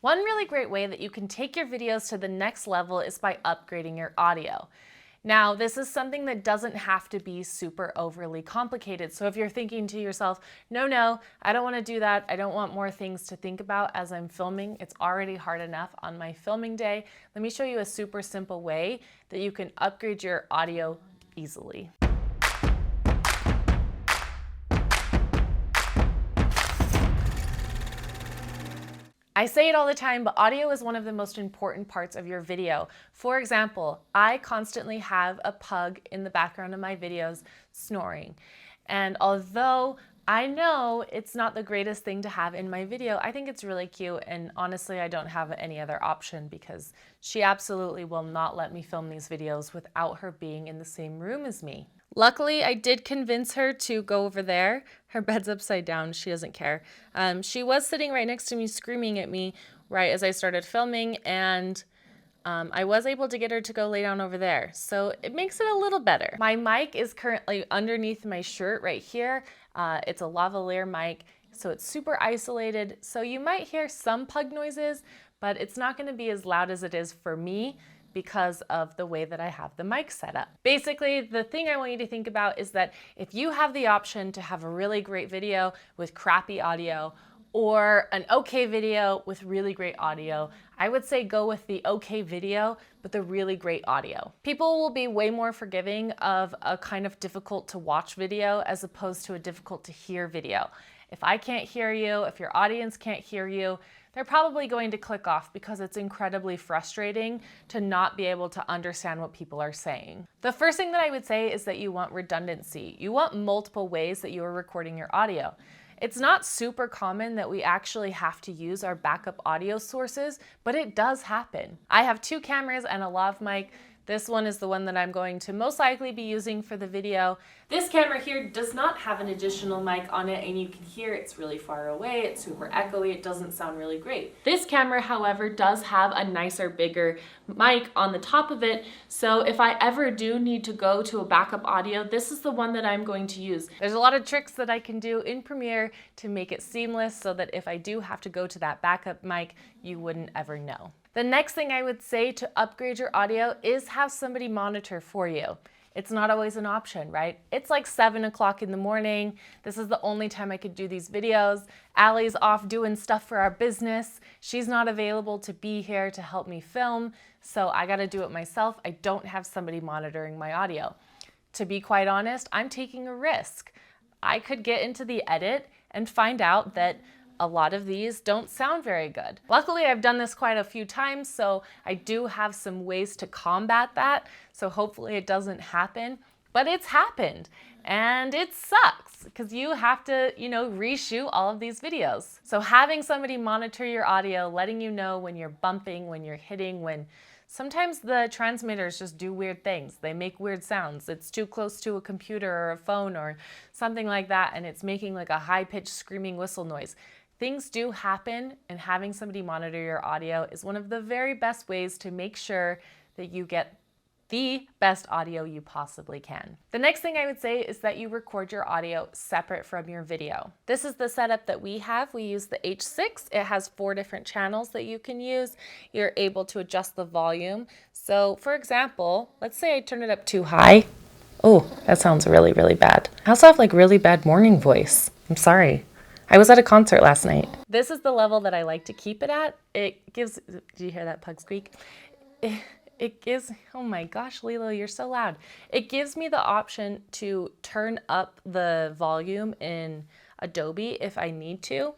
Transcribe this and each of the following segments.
One really great way that you can take your videos to the next level is by upgrading your audio. Now, this is something that doesn't have to be super overly complicated. So if you're thinking to yourself, no, I don't want to do that. I don't want more things to think about as I'm filming. It's already hard enough on my filming day. Let me show you a super simple way that you can upgrade your audio easily. I say it all the time, but audio is one of the most important parts of your video. For example, I constantly have a pug in the background of my videos snoring. And although I know it's not the greatest thing to have in my video, I think it's really cute, and honestly, I don't have any other option because she absolutely will not let me film these videos without her being in the same room as me. Luckily, I did convince her to go over there. Her bed's upside down. She doesn't care. She was sitting right next to me screaming at me right as I started filming, and I was able to get her to go lay down over there. So it makes it a little better. My mic is currently underneath my shirt right here. It's a lavalier mic, so it's super isolated. So you might hear some pug noises, but it's not going to be as loud as it is for me because of the way that I have the mic set up. Basically, the thing I want you to think about is that if you have the option to have a really great video with crappy audio or an okay video with really great audio, I would say go with the okay video, but the really great audio. People will be way more forgiving of a kind of difficult to watch video as opposed to a difficult to hear video. If I can't hear you, if your audience can't hear you, they're probably going to click off because it's incredibly frustrating to not be able to understand what people are saying. The first thing that I would say is that you want redundancy. You want multiple ways that you are recording your audio. It's not super common that we actually have to use our backup audio sources, but it does happen. I have 2 cameras and a lav mic. This one is the one that I'm going to most likely be using for the video. This camera here does not have an additional mic on it, and you can hear it's really far away, it's super echoey, it doesn't sound really great. This camera, however, does have a nicer, bigger mic on the top of it, so if I ever do need to go to a backup audio, this is the one that I'm going to use. There's a lot of tricks that I can do in Premiere to make it seamless so that if I do have to go to that backup mic, you wouldn't ever know. The next thing I would say to upgrade your audio is have somebody monitor for you. It's not always an option, right? It's like 7 o'clock in the morning. This is the only time I could do these videos. Allie's off doing stuff for our business. She's not available to be here to help me film, so I gotta do it myself. I don't have somebody monitoring my audio. To be quite honest, I'm taking a risk. I could get into the edit and find out that a lot of these don't sound very good. Luckily, I've done this quite a few times, so I do have some ways to combat that. So hopefully it doesn't happen, but it's happened and it sucks because you have to, reshoot all of these videos. So having somebody monitor your audio, letting you know when you're bumping, when you're hitting, when sometimes the transmitters just do weird things. They make weird sounds. It's too close to a computer or a phone or something like that, and it's making like a high-pitched screaming whistle noise. Things do happen, and having somebody monitor your audio is one of the very best ways to make sure that you get the best audio you possibly can. The next thing I would say is that you record your audio separate from your video. This is the setup that we have. We use the H6. It has 4 different channels that you can use. You're able to adjust the volume. So for example, let's say I turn it up too high. Oh, that sounds really, really bad. I also have like really bad morning voice. I'm sorry. I was at a concert last night. This is the level that I like to keep it at. It gives, do you hear that pug squeak? It gives, oh my gosh, Lilo, you're so loud. It gives me the option to turn up the volume in Adobe if I need to,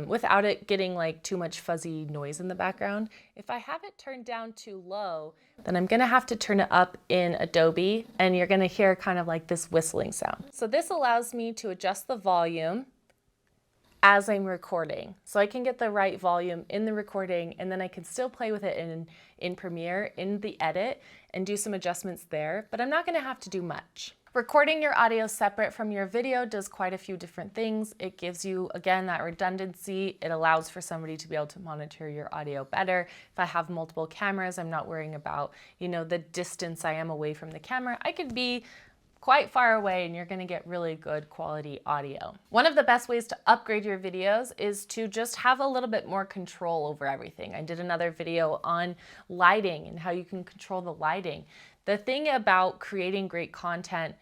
without it getting like too much fuzzy noise in the background. If I have it turned down too low, then I'm gonna have to turn it up in Adobe, and you're gonna hear kind of like this whistling sound. So this allows me to adjust the volume as I'm recording. So I can get the right volume in the recording, and then I can still play with it in Premiere, in the edit, and do some adjustments there, but I'm not gonna have to do much. Recording your audio separate from your video does quite a few different things. It gives you, again, that redundancy. It allows for somebody to be able to monitor your audio better. If I have multiple cameras, I'm not worrying about, the distance I am away from the camera. I could be quite far away and you're gonna get really good quality audio. One of the best ways to upgrade your videos is to just have a little bit more control over everything. I did another video on lighting and how you can control the lighting. The thing about creating great content,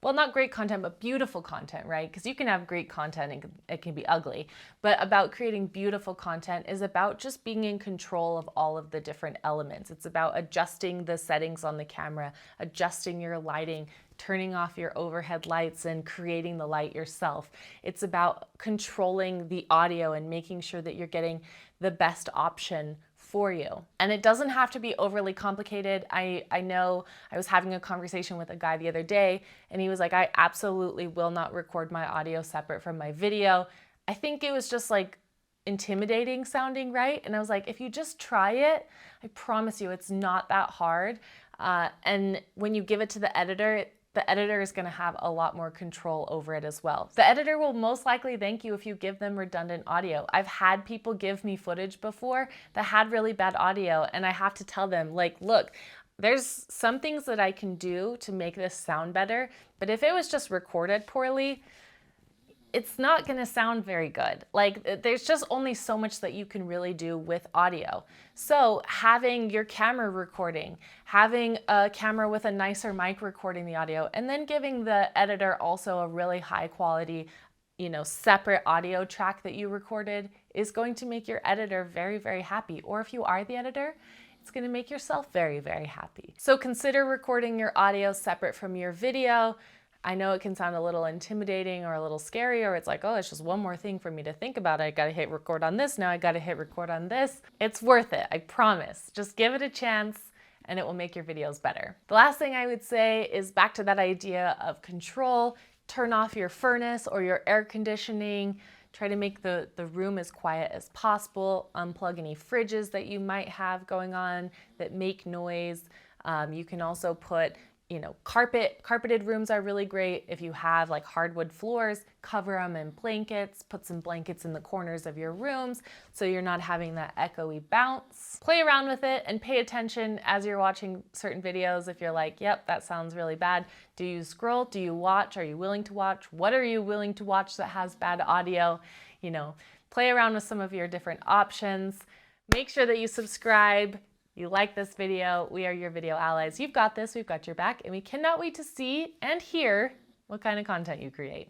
well, not great content, but beautiful content, right? Because you can have great content and it can be ugly. But about creating beautiful content is about just being in control of all of the different elements. It's about adjusting the settings on the camera, adjusting your lighting, turning off your overhead lights and creating the light yourself. It's about controlling the audio and making sure that you're getting the best option for you. And it doesn't have to be overly complicated. I know I was having a conversation with a guy the other day and he was like, I absolutely will not record my audio separate from my video. I think it was just like intimidating sounding, right? And I was like, if you just try it, I promise you it's not that hard. And when you give it to the editor is going to have a lot more control over it as well. The editor will most likely thank you if you give them redundant audio. I've had people give me footage before that had really bad audio and I have to tell them, like, look, there's some things that I can do to make this sound better, but if it was just recorded poorly, it's not going to sound very good. Like, there's just only so much that you can really do with audio. So having your camera recording, having a camera with a nicer mic recording the audio, and then giving the editor also a really high quality, separate audio track that you recorded is going to make your editor very, very happy. Or if you are the editor, it's going to make yourself very, very happy. So consider recording your audio separate from your video. I know it can sound a little intimidating or a little scary, or it's like, oh, it's just one more thing for me to think about. I gotta hit record on this, now I gotta hit record on this. It's worth it, I promise. Just give it a chance and it will make your videos better. The last thing I would say is back to that idea of control. Turn off your furnace or your air conditioning. Try to make the room as quiet as possible. Unplug any fridges that you might have going on that make noise. You can also put carpeted rooms are really great. If you have like hardwood floors, cover them in blankets, put some blankets in the corners of your rooms so you're not having that echoey bounce. Play around with it and pay attention as you're watching certain videos. If you're like, yep, that sounds really bad. Do you scroll? Do you watch? Are you willing to watch? What are you willing to watch that has bad audio? Play around with some of your different options. Make sure that you subscribe. You like this video, we are your video allies. You've got this, we've got your back, and we cannot wait to see and hear what kind of content you create.